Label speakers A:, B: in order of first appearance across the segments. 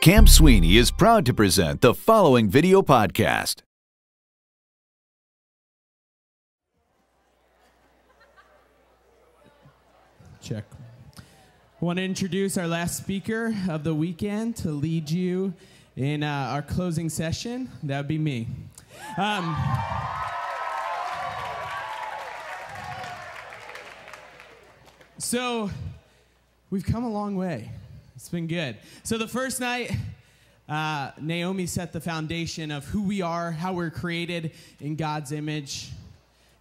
A: Camp Sweeney is proud to present the following video podcast.
B: Check. I want to introduce our last speaker of the weekend to lead you in our closing session. That would be me. So, we've come a long way. It's been good. So the first night, Naomi set the foundation of who we are, how we're created in God's image.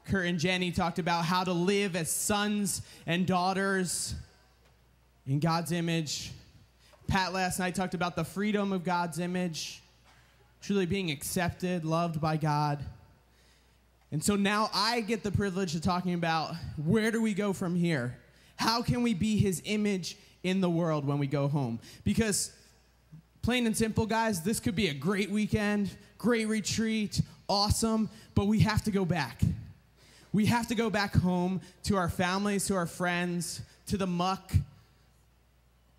B: Kurt and Jenny talked about how to live as sons and daughters in God's image. Pat last night talked about the freedom of God's image, truly being accepted, loved by God. And so now I get the privilege of talking about where do we go from here? How can we be his image in the world when we go home? Because plain and simple, guys, this could be a great weekend, great retreat, awesome, but we have to go back. We have to go back home to our families, to our friends, to the muck,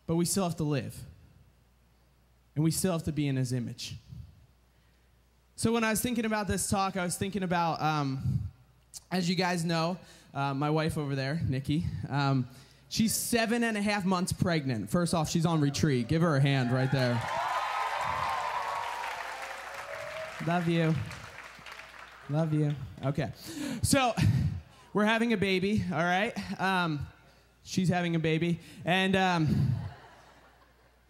B: but we still have to live. And we still have to be in his image. So when I was thinking about this talk, I was thinking about, as you guys know, my wife over there, Nikki, she's 7.5 months pregnant. First off, she's on retreat. Give her a hand right there. Love you. Love you. Okay. So, we're having a baby, all right? She's having a baby. And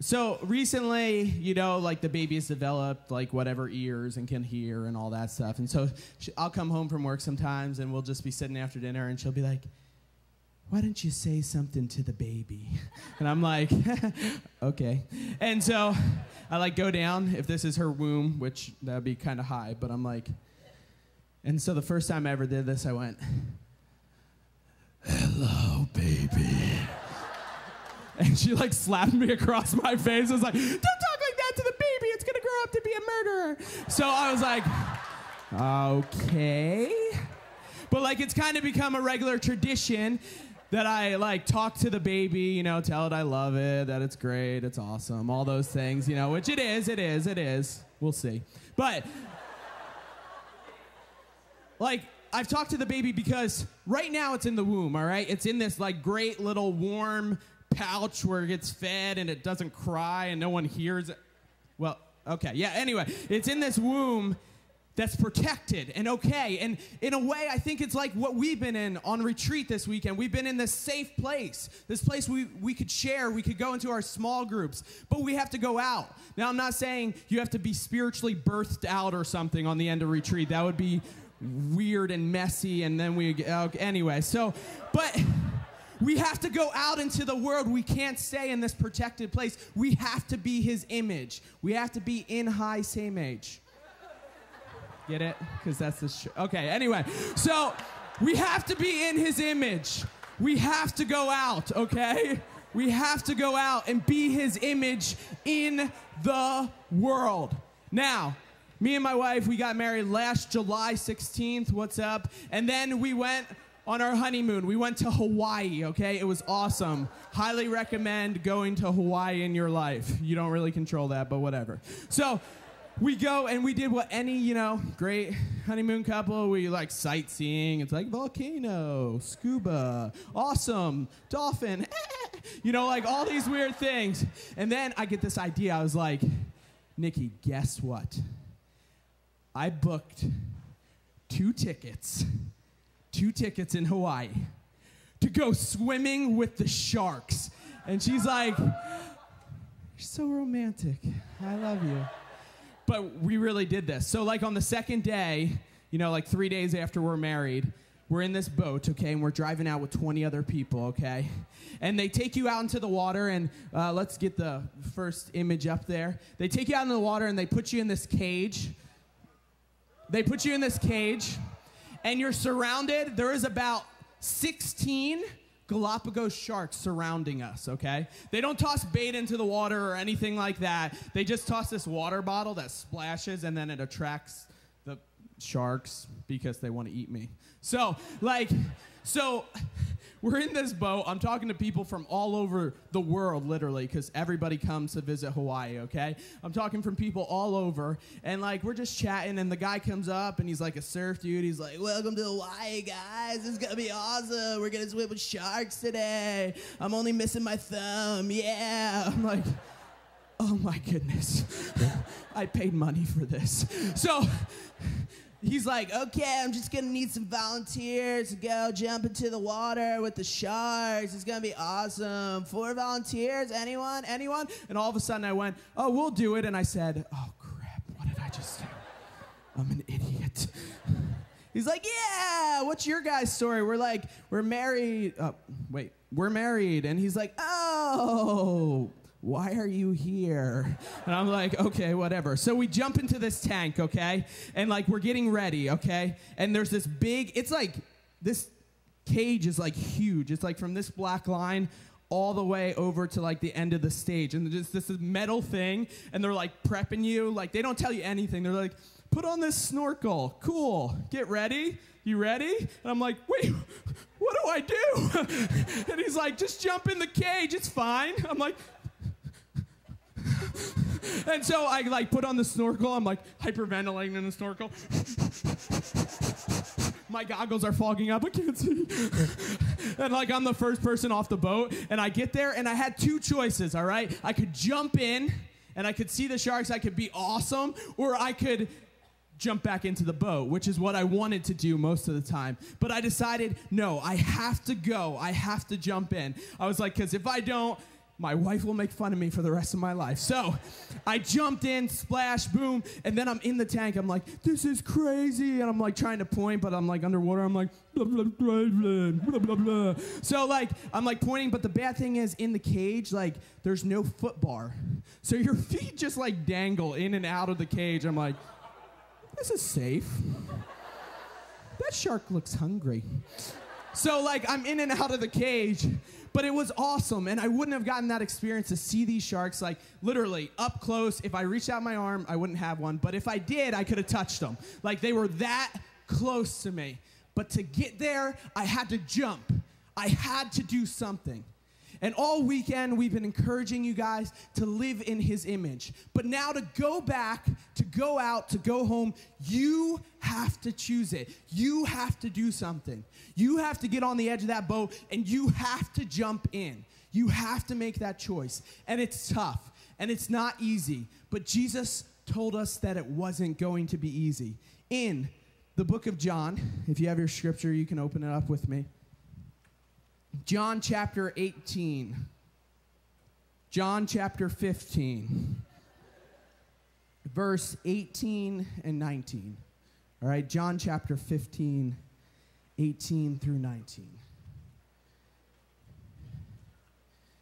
B: so recently, you know, like the baby has developed like whatever ears and can hear and all that stuff. And so I'll come home from work sometimes and we'll just be sitting after dinner and she'll be like, why don't you say something to the baby? And I'm like, okay. And so I like go down if this is her womb, which that would be kind of high, but I'm like, and so the first time I ever did this, I went, hello, baby. And she like slapped me across my face. I was like, don't talk like that to the baby. It's going to grow up to be a murderer. So I was like, okay. But like it's kind of become a regular tradition that I like talk to the baby, you know, tell it I love it, that it's great, it's awesome, all those things, you know, which it is. We'll see. But like I've talked to the baby because right now it's in the womb, all right? It's in this like great little warm pouch where it gets fed and it doesn't cry and no one hears it. Well, okay, yeah, anyway, it's in this womb that's protected and okay. And in a way, I think it's like what we've been in on retreat this weekend. We've been in this safe place, this place we could share, we could go into our small groups, but we have to go out. Now, I'm not saying you have to be spiritually birthed out or something on the end of retreat. That would be weird and messy, and then anyway, so, but we have to go out into the world. We can't stay in this protected place. We have to be his image. We have to be in high same age. Get it? Because that's the okay, anyway. So, we have to be in his image. We have to go out, okay? We have to go out and be his image in the world. Now, me and my wife, we got married last July 16th. What's up? And then we went on our honeymoon. We went to Hawaii, okay? It was awesome. Highly recommend going to Hawaii in your life. You don't really control that, but whatever. So, we go and we did what any, you know, great honeymoon couple, we like sightseeing. It's like volcano, scuba, awesome, dolphin, you know, like all these weird things. And then I get this idea. I was like, Nikki, guess what? I booked two tickets in Hawaii to go swimming with the sharks. And she's like, you're so romantic. I love you. But we really did this. So like on the second day, you know, like 3 days after we're married, we're in this boat, okay, and we're driving out with 20 other people, okay? And they take you out into the water, and let's get the first image up there. They take you out into the water, and they put you in this cage. And you're surrounded. There is about 16 Galapagos sharks surrounding us, okay? They don't toss bait into the water or anything like that. They just toss this water bottle that splashes, and then it attracts the sharks because they want to eat me. So we're in this boat. I'm talking to people from all over the world, literally, because everybody comes to visit Hawaii, okay? I'm talking from people all over, and, like, we're just chatting, and the guy comes up, and he's, like, a surf dude. He's like, welcome to Hawaii, guys. This is going to be awesome. We're going to swim with sharks today. I'm only missing my thumb. Yeah. I'm like, oh, my goodness. I paid money for this. So he's like, okay, I'm just going to need some volunteers to go jump into the water with the sharks. It's going to be awesome. 4 volunteers? Anyone? Anyone? And all of a sudden I went, oh, we'll do it. And I said, oh, crap, what did I just do? I'm an idiot. He's like, yeah, what's your guys' story? We're like, we're married. We're married. And he's like, oh, why are you here? And I'm like, okay, whatever. So we jump into this tank, okay? And, like, we're getting ready, okay? And there's this big, it's like, this cage is, like, huge. It's, like, from this black line all the way over to, like, the end of the stage. And there's this metal thing, and they're, like, prepping you. Like, they don't tell you anything. They're like, put on this snorkel. Cool. Get ready. You ready? And I'm like, wait, what do I do? And he's like, just jump in the cage. It's fine. I'm like, and so I, like, put on the snorkel. I'm, like, hyperventilating in the snorkel. My goggles are fogging up. I can't see. And, like, I'm the first person off the boat. And I get there, and I had 2 choices, all right? I could jump in, and I could see the sharks. I could be awesome. Or I could jump back into the boat, which is what I wanted to do most of the time. But I decided, no, I have to go. I have to jump in. I was like, because if I don't, my wife will make fun of me for the rest of my life. So I jumped in, splash, boom, and then I'm in the tank. I'm like, this is crazy. And I'm, like, trying to point, but I'm, like, underwater. I'm like, blah, blah, blah, blah, blah, blah, blah. So, like, I'm, like, pointing, but the bad thing is in the cage, like, there's no foot bar. So your feet just, like, dangle in and out of the cage. I'm like, this is safe. That shark looks hungry. So, like, I'm in and out of the cage. But it was awesome, and I wouldn't have gotten that experience to see these sharks, like, literally up close. If I reached out my arm, I wouldn't have one. But if I did, I could have touched them. Like, they were that close to me. But to get there, I had to jump. I had to do something. And all weekend, we've been encouraging you guys to live in his image. But now to go back, to go out, to go home, you have to choose it. You have to do something. You have to get on the edge of that boat, and you have to jump in. You have to make that choice. And it's tough, and it's not easy. But Jesus told us that it wasn't going to be easy. In the book of John, if you have your scripture, you can open it up with me. John chapter 18. John chapter 15. Verse 18 and 19. All right, John chapter 15, 18 through 19.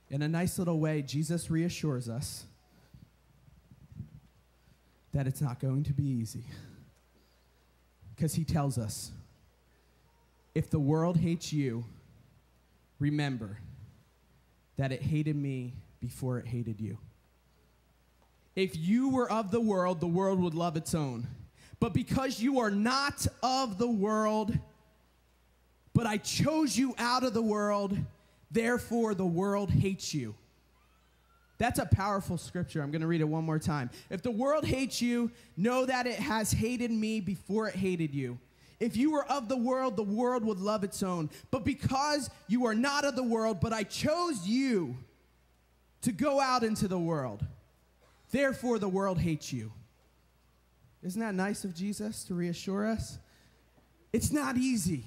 B: In a nice little way, Jesus reassures us that it's not going to be easy. Because he tells us, if the world hates you, remember that it hated me before it hated you. If you were of the world would love its own. But because you are not of the world, but I chose you out of the world, therefore the world hates you. That's a powerful scripture. I'm going to read it one more time. If the world hates you, know that it has hated me before it hated you. If you were of the world would love its own. But because you are not of the world, but I chose you to go out into the world, therefore the world hates you. Isn't that nice of Jesus to reassure us? It's not easy.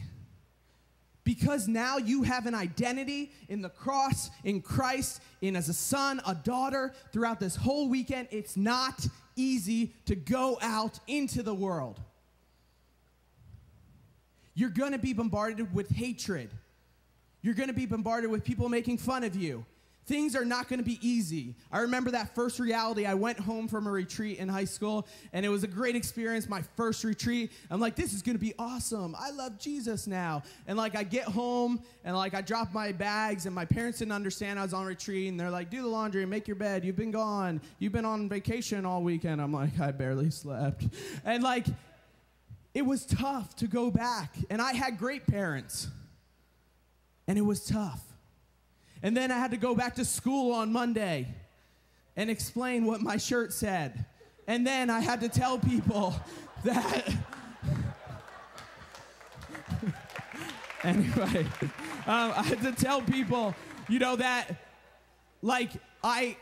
B: Because now you have an identity in the cross, in Christ, in as a son, a daughter, throughout this whole weekend, it's not easy to go out into the world. You're going to be bombarded with hatred. You're going to be bombarded with people making fun of you. Things are not going to be easy. I remember that first reality. I went home from a retreat in high school, and it was a great experience, my first retreat. I'm like, this is going to be awesome. I love Jesus now. And, like, I get home, and, like, I drop my bags, and my parents didn't understand I was on retreat, and they're like, do the laundry and make your bed. You've been gone. You've been on vacation all weekend. I'm like, I barely slept. And, like, it was tough to go back, and I had great parents. And it was tough. And then I had to go back to school on Monday and explain what my shirt said. And then I had to tell people that... Anyway, I had to tell people, that, I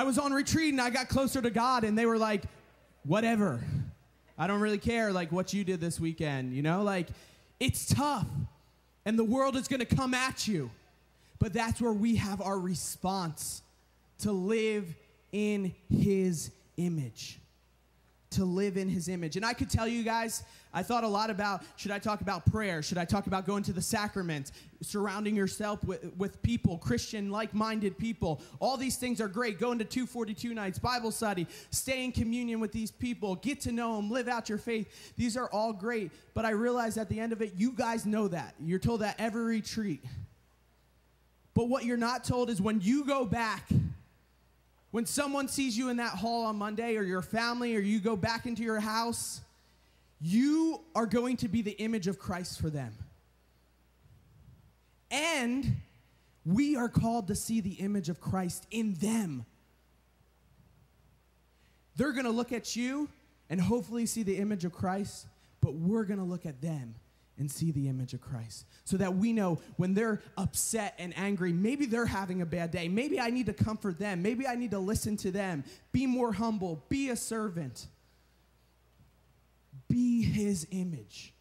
B: was on retreat and I got closer to God, and they were like, whatever. I don't really care, what you did this weekend, it's tough. And the world is going to come at you. But that's where we have our response, to live in his image. To live in his image. And I could tell you guys, I thought a lot about, should I talk about prayer? Should I talk about going to the sacraments? Surrounding yourself with people, Christian, like-minded people. All these things are great. Going to 242 nights, Bible study, stay in communion with these people, get to know them, live out your faith. These are all great. But I realize at the end of it, you guys know that. You're told that every retreat. But what you're not told is when you go back, when someone sees you in that hall on Monday, or your family, or you go back into your house, you are going to be the image of Christ for them. And we are called to see the image of Christ in them. They're going to look at you and hopefully see the image of Christ, but we're going to look at them and see the image of Christ, so that we know when they're upset and angry, maybe they're having a bad day. Maybe I need to comfort them. Maybe I need to listen to them. Be more humble. Be a servant. Be his image.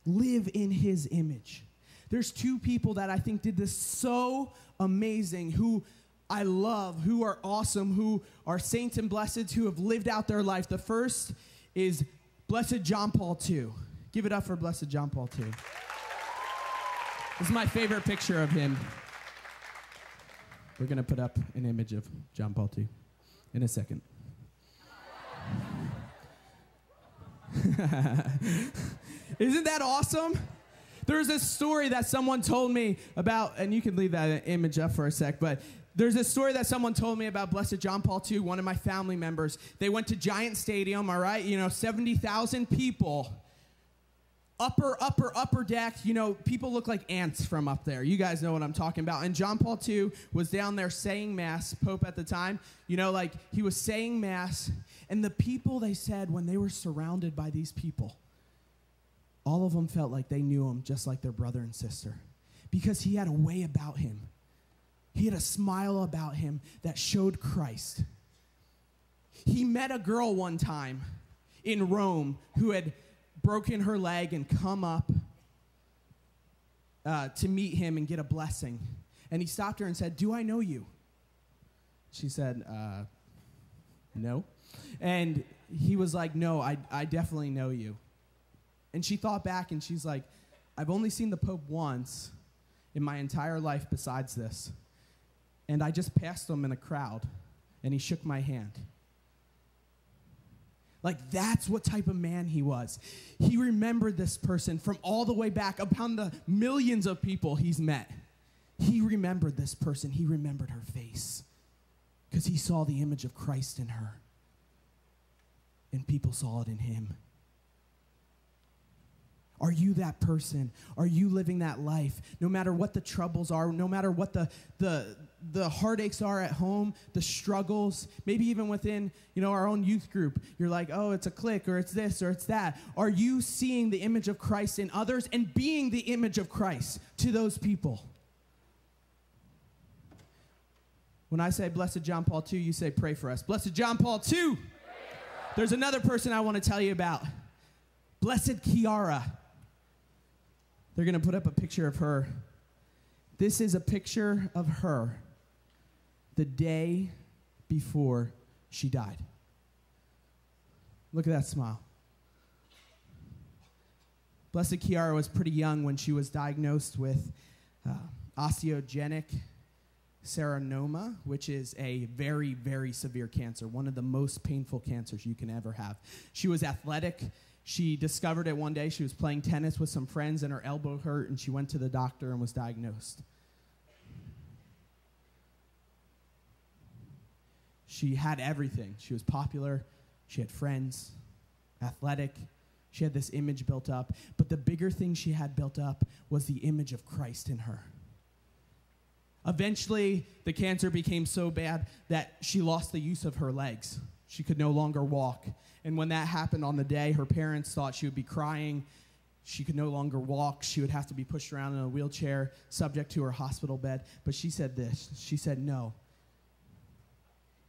B: Live in his image. There's two people that I think did this so amazing, who I love, who are awesome, who are saints and blesseds, who have lived out their life. The first is Blessed John Paul II. Give it up for Blessed John Paul II. This is my favorite picture of him. We're going to put up an image of John Paul II in a second. Isn't that awesome? There's this story that someone told me about, and you can leave that image up for a sec, but there's this story that someone told me about Blessed John Paul II, one of my family members. They went to Giant Stadium, all right? 70,000 people. Upper deck, people look like ants from up there. You guys know what I'm talking about. And John Paul II was down there saying Mass, Pope at the time. He was saying Mass. And the people, they said, when they were surrounded by these people, all of them felt like they knew him just like their brother and sister. Because he had a way about him. He had a smile about him that showed Christ. He met a girl one time in Rome who had broken her leg and come up to meet him and get a blessing. And he stopped her and said, "Do I know you?" She said, "No." And he was like, "No, I definitely know you." And she thought back and she's like, "I've only seen the Pope once in my entire life besides this. And I just passed him in a crowd and he shook my hand." That's what type of man he was. He remembered this person from all the way back upon the millions of people he's met. He remembered this person. He remembered her face because he saw the image of Christ in her. And people saw it in him. Are you that person? Are you living that life? No matter what the troubles are, no matter what the heartaches are at home, the struggles, maybe even within, our own youth group, you're like, oh, it's a clique, or it's this, or it's that. Are you seeing the image of Christ in others and being the image of Christ to those people? When I say Blessed John Paul II, you say pray for us. Blessed John Paul II. There's another person I want to tell you about. Blessed Chiara. They're going to put up a picture of her. This is a picture of her the day before she died. Look at that smile. Blessed Chiara was pretty young when she was diagnosed with osteogenic seronoma, which is a very, very severe cancer, one of the most painful cancers you can ever have. She was athletic. She discovered it one day. She was playing tennis with some friends and her elbow hurt, and she went to the doctor and was diagnosed. She had everything. She was popular. She had friends, athletic. She had this image built up. But the bigger thing she had built up was the image of Christ in her. Eventually, the cancer became so bad that she lost the use of her legs. She could no longer walk. And when that happened on the day, her parents thought she would be crying. She could no longer walk. She would have to be pushed around in a wheelchair, subject to her hospital bed. But she said this. She said, no.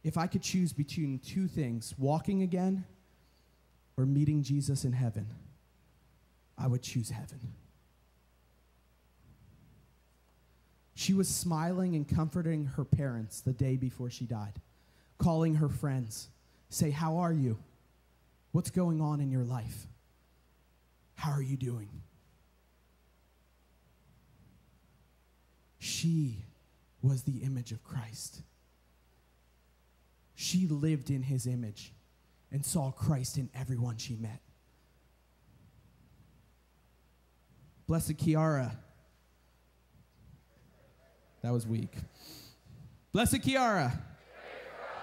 B: If I could choose between two things, walking again or meeting Jesus in heaven, I would choose heaven. She was smiling and comforting her parents the day before she died, calling her friends, say, how are you? What's going on in your life? How are you doing? She was the image of Christ. She lived in his image and saw Christ in everyone she met. Blessed Kiara. That was weak. Blessed Kiara.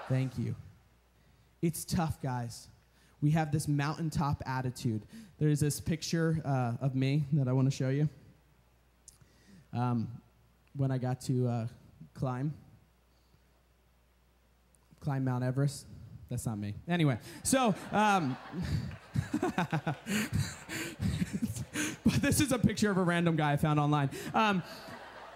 B: Thank you. It's tough, guys. We have this mountaintop attitude. There's this picture of me that I want to show you. When I got to climb Mount Everest. That's not me. Anyway, so, but this is a picture of a random guy I found online.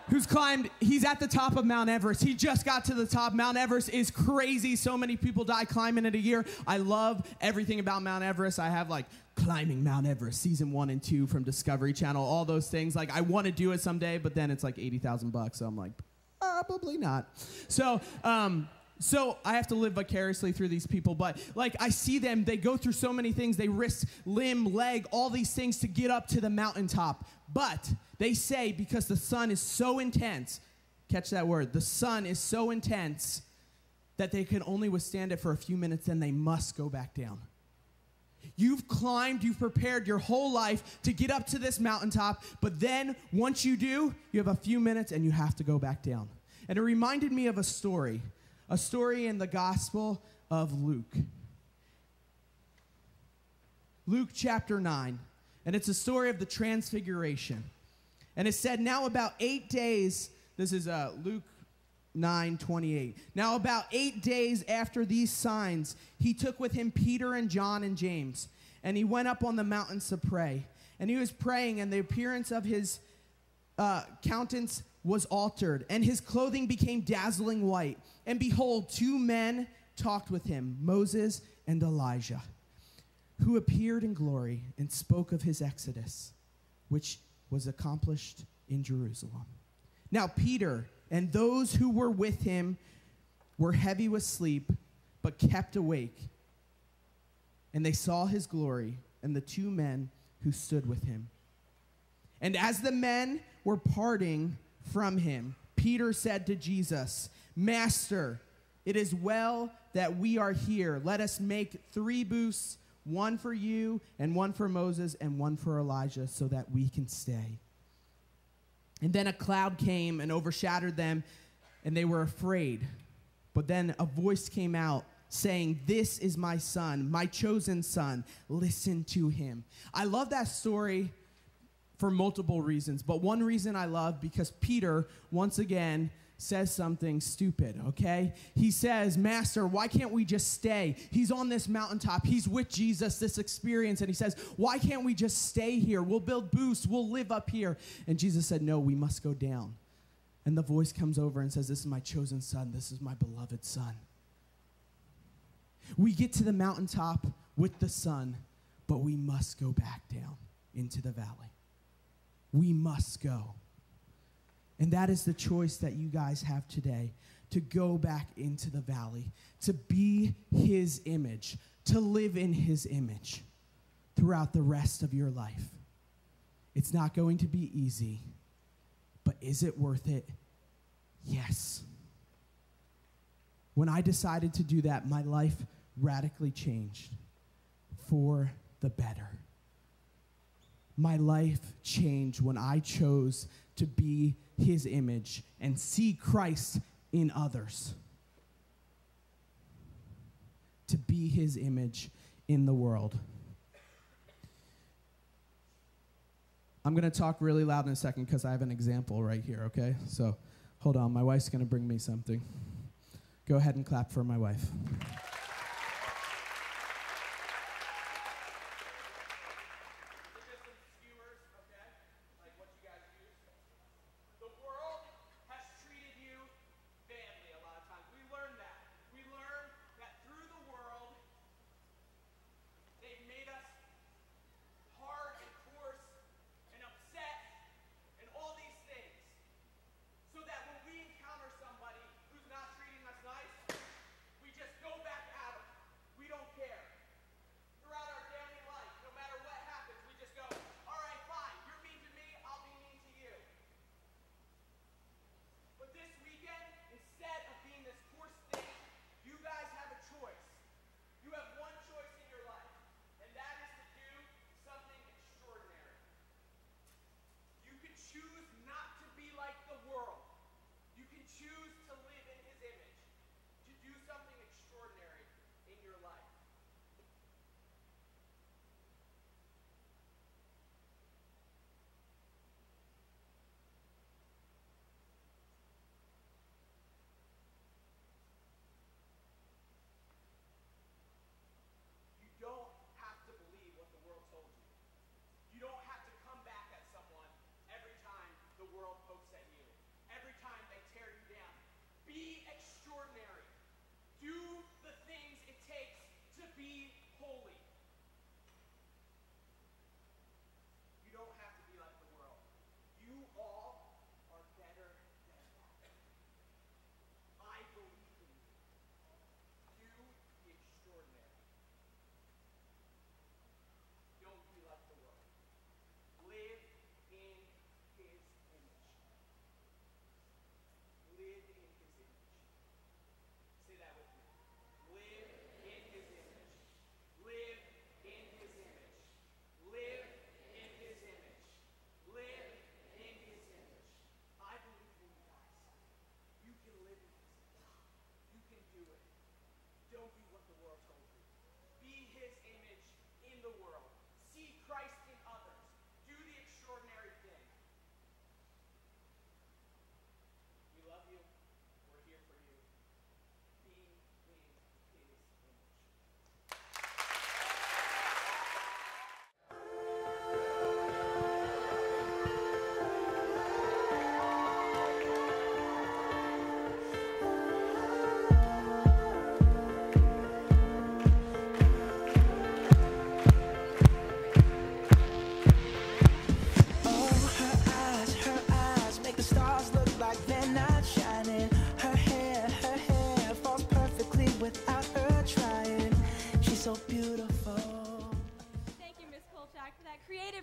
B: Who's climbed, he's at the top of Mount Everest. He just got to the top. Mount Everest is crazy. So many people die climbing it a year. I love everything about Mount Everest. I have like Climbing Mount Everest, season 1 and 2 from Discovery Channel, all those things. Like I want to do it someday, but then it's like $80,000. So I'm like, probably not. So I have to live vicariously through these people, but like I see them, they go through so many things. They risk limb, leg, all these things to get up to the mountaintop. But they say because the sun is so intense, catch that word, the sun is so intense that they can only withstand it for a few minutes, then they must go back down. You've climbed, you've prepared your whole life to get up to this mountaintop, but then once you do, you have a few minutes and you have to go back down. And it reminded me of a story in the Gospel of Luke. Luke chapter 9, and it's a story of the Transfiguration. And it said, now about 8 days, this is Luke 9:28. Now about 8 days after these signs, he took with him Peter and John and James, and he went up on the mountains to pray. And he was praying, and the appearance of his countenance was altered, and his clothing became dazzling white. And behold, 2 men talked with him, Moses and Elijah, who appeared in glory and spoke of his exodus, which was accomplished in Jerusalem. Now Peter and those who were with him were heavy with sleep, but kept awake. And they saw his glory and the 2 men who stood with him. And as the men were parting from him, Peter said to Jesus, Master, it is well that we are here. Let us make 3 booths, one for you and one for Moses and one for Elijah, so that we can stay. And then a cloud came and overshadowed them, and they were afraid. But then a voice came out saying, this is my son, my chosen son. Listen to him. I love that story for multiple reasons. But one reason I love, because Peter, once again, says something stupid, okay? He says, Master, why can't we just stay? He's on this mountaintop. He's with Jesus, this experience. And he says, why can't we just stay here? We'll build booths. We'll live up here. And Jesus said, no, we must go down. And the voice comes over and says, this is my chosen son. This is my beloved son. We get to the mountaintop with the sun, but we must go back down into the valley. We must go. And that is the choice that you guys have today, to go back into the valley, to be his image, to live in his image throughout the rest of your life. It's not going to be easy, but is it worth it? Yes. When I decided to do that, my life radically changed for the better. My life changed when I chose to be his image and see Christ in others. To be his image in the world. I'm going to talk really loud in a second because I have an example right here, okay? So hold on. My wife's going to bring me something. Go ahead and clap for my wife.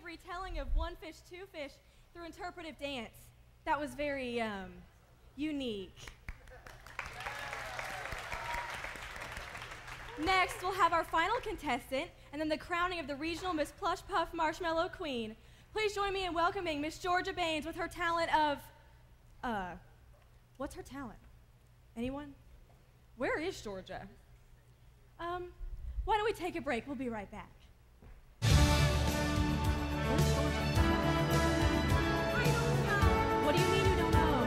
C: Retelling of One Fish, Two Fish through interpretive dance. That was very unique. Next, we'll have our final contestant, and then the crowning of the regional Miss Plush Puff Marshmallow Queen. Please join me in welcoming Miss Georgia Baines with her talent of, what's her talent? Anyone? Where is Georgia? Why don't we take a break? We'll be right back. What do you mean you don't know?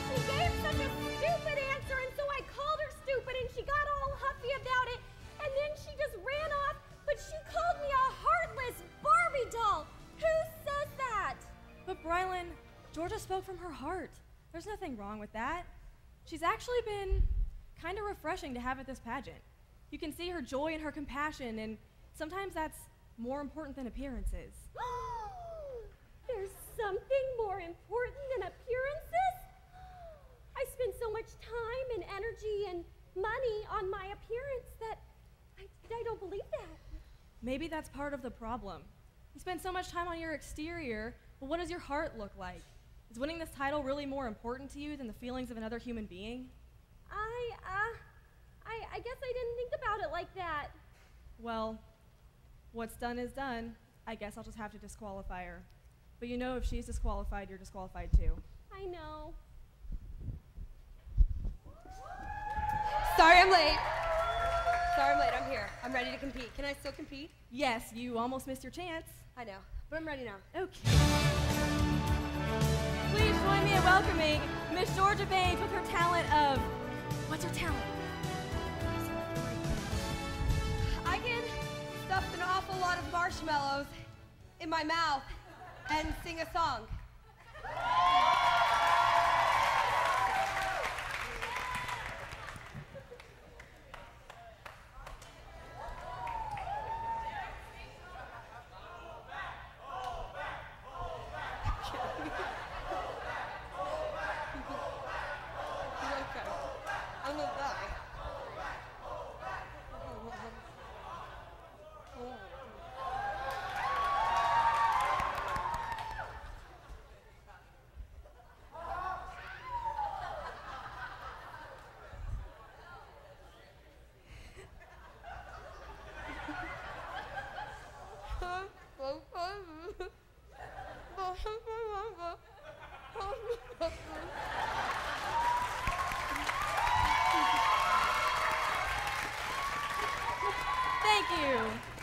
D: She gave such a stupid answer, and so I called her stupid, and she got all huffy about it, and then she just ran off, but she called me a heartless Barbie doll. Who says that?
C: But Brylan, Georgia spoke from her heart. There's nothing wrong with that. She's actually been kind of refreshing to have at this pageant. You can see her joy and her compassion, and sometimes that's more important than appearances.
D: There's something more important than appearances? I spend so much time and energy and money on my appearance that I don't believe that.
C: Maybe that's part of the problem. You spend so much time on your exterior, but what does your heart look like? Is winning this title really more important to you than the feelings of another human being?
D: I guess I didn't think about it like that.
C: Well, what's done is done. I guess I'll just have to disqualify her. But you know, if she's disqualified, you're disqualified too.
D: I know.
E: Sorry I'm late. I'm here.
D: I'm ready to compete. Can I still compete?
C: Yes, you almost missed your chance.
D: I know, but I'm ready now.
C: Okay. Please join me in welcoming Miss Georgia Baines with her talent of... What's her talent?
D: I can stuff an awful lot of marshmallows in my mouth and sing a song. I'm gonna die.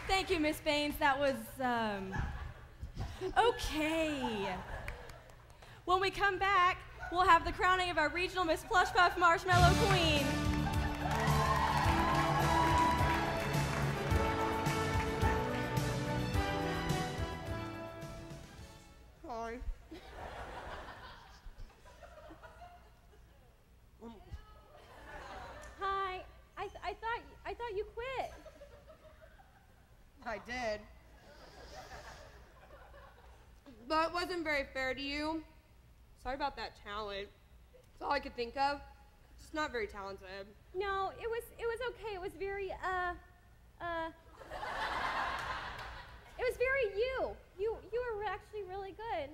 C: Thank you, Miss Baines. That was, okay. When we come back, we'll have the crowning of our regional Miss Plush Puff Marshmallow Queen.
D: Hi.
C: Hi. I thought you quit.
D: I did. But it wasn't very fair to you. Sorry about that talent. That's all I could think of. Just not very talented.
C: No, it was okay. It was very, it was very you. You were actually really good.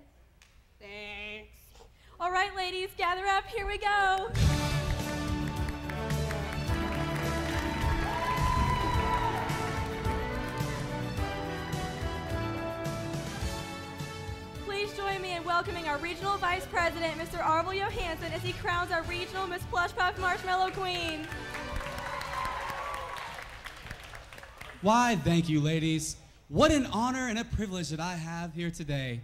D: Thanks.
C: All right, ladies, gather up. Here we go. Please join me in welcoming our Regional Vice President, Mr. Arvel Johansson, as he crowns our Regional Miss Plush Puff Marshmallow Queen.
E: Why, thank you, ladies. What an honor and a privilege that I have here today.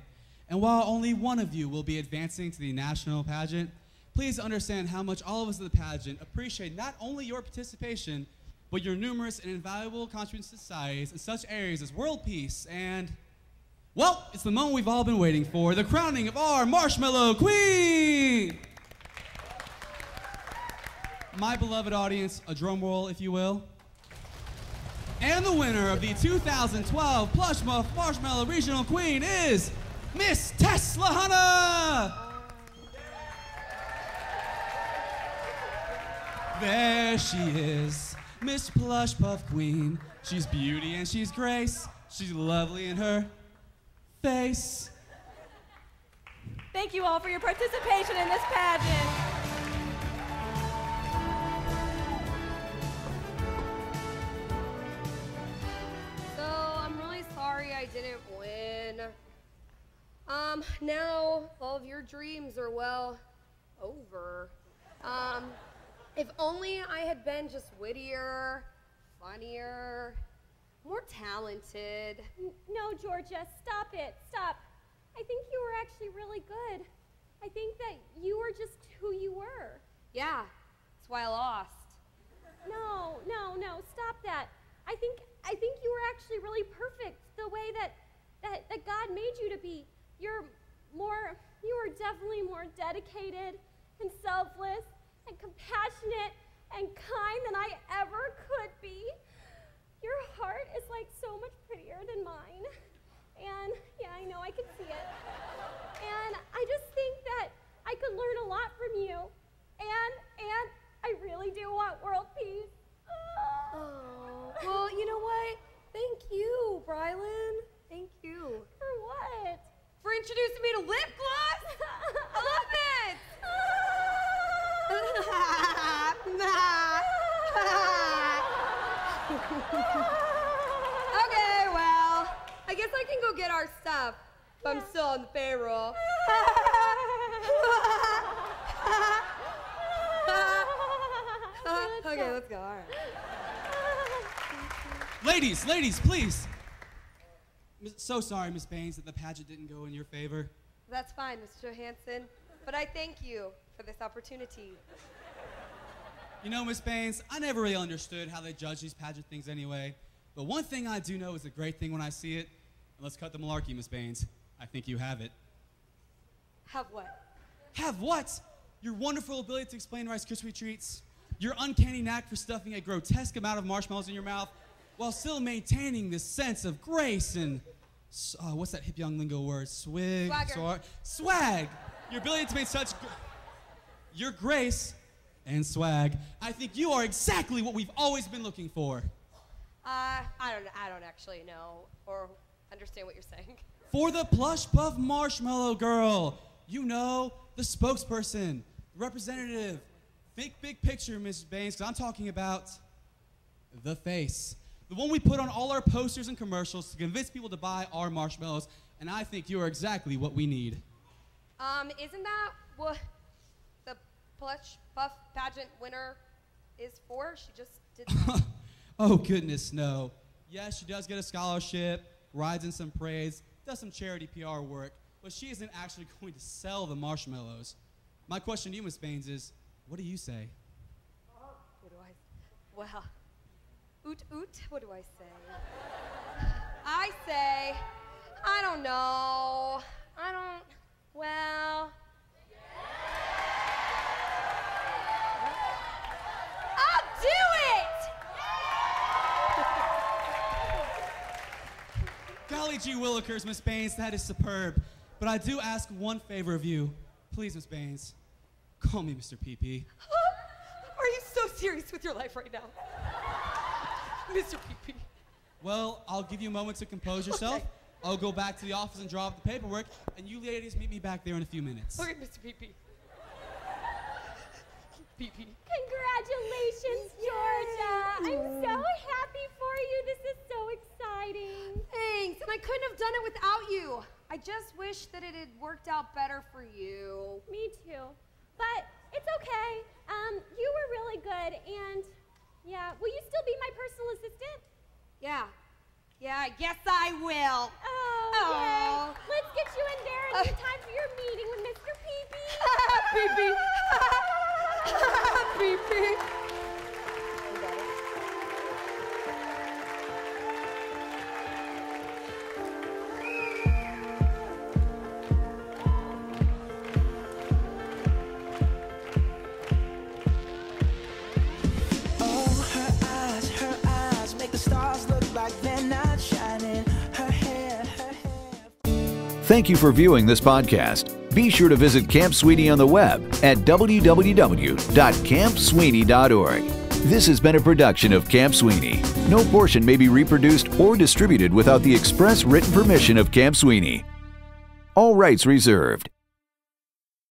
E: And while only one of you will be advancing to the national pageant, please understand how much all of us at the pageant appreciate not only your participation, but your numerous and invaluable contributions to societies in such areas as world peace and... well, it's the moment we've all been waiting for, the crowning of our Marshmallow Queen! My beloved audience, a drum roll, if you will. And the winner of the 2012 Plush Puff Marshmallow Regional Queen is Miss Tesla Hanna! There she is, Miss Plush Puff Queen. She's beauty and she's grace. She's lovely in her face.
C: Thank you all for your participation in this pageant.
D: So, I'm really sorry I didn't win. Now all of your dreams are, well, over. If only I had been just wittier, funnier, more talented.
F: No, Georgia, stop it. Stop. I think you were actually really good. I think that you were just who you were.
D: Yeah, that's why I lost.
F: No, stop that. I think you were actually really perfect the way that God made you to be. You were definitely more dedicated and selfless and compassionate and kind than I ever could be. Your heart is like so much prettier than mine. And yeah, I know, I can see it. And I just think that I could learn a lot from you. And I really do want world peace.
D: Oh, well, you know what? Thank you, Brylan. Thank you.
F: For what?
D: For introducing me to lip gloss. I love it. Okay, well, I guess I can go get our stuff if I'm still on the payroll. Okay, let's go. All right.
E: Ladies, please. So sorry, Miss Baines, that the pageant didn't go in your favor.
G: That's fine, Mr. Johansson, but I thank you for this opportunity.
E: You know, Miss Baines, I never really understood how they judge these pageant things anyway. But one thing I do know is a great thing when I see it. And let's cut the malarkey, Miss Baines. I think you have it.
G: Have what?
E: Have what? Your wonderful ability to explain Rice Krispie treats, your uncanny knack for stuffing a grotesque amount of marshmallows in your mouth, while still maintaining this sense of grace and, what's that hip young lingo word? Swag. Your ability to make your grace and swag. I think you are exactly what we've always been looking for.
G: I don't actually know or understand what you're saying.
E: For the Plush Puff Marshmallow Girl. You know, the spokesperson, representative. Think big picture, Mrs. Baines, because I'm talking about the face. The one we put on all our posters and commercials to convince people to buy our marshmallows, and I think you are exactly what we need.
G: Isn't that what the Plush Puff pageant winner is for? She just did that.
E: Oh, goodness, no. Yes, she does get a scholarship, rides in some parades, does some charity PR work, but she isn't actually going to sell the marshmallows. My question to you, Miss Baines, is, what do you say?
G: Well, oot, what do I say? I say, I don't know. Well. I'll do it!
E: Golly gee willikers, Miss Baines, that is superb. But I do ask one favor of you. Please, Miss Baines, call me Mr. PP.
G: Are you so serious with your life right now? Mr. PP.
E: Well, I'll give you a moment to compose yourself.
G: Okay.
E: I'll go back to the office and draw up the paperwork, and you ladies meet me back there in a few minutes.
G: Okay, Mr. PP. PP.
D: Congratulations, Georgia. I'm so happy for you. This is so exciting.
G: Thanks, and I couldn't have done it without you. I just wish that it had worked out better for you.
D: Me too. But it's okay. You were really good, and yeah, will you still be my personal assistant?
G: Yeah, I guess I will.
D: Oh, yay. Let's get you in there and get time for your meeting with Mr. Peepee.
G: Peepee. Peepee.
A: Thank you for viewing this podcast. Be sure to visit Camp Sweeney on the web at www.campsweeney.org. This has been a production of Camp Sweeney. No portion may be reproduced or distributed without the express written permission of Camp Sweeney. All rights reserved.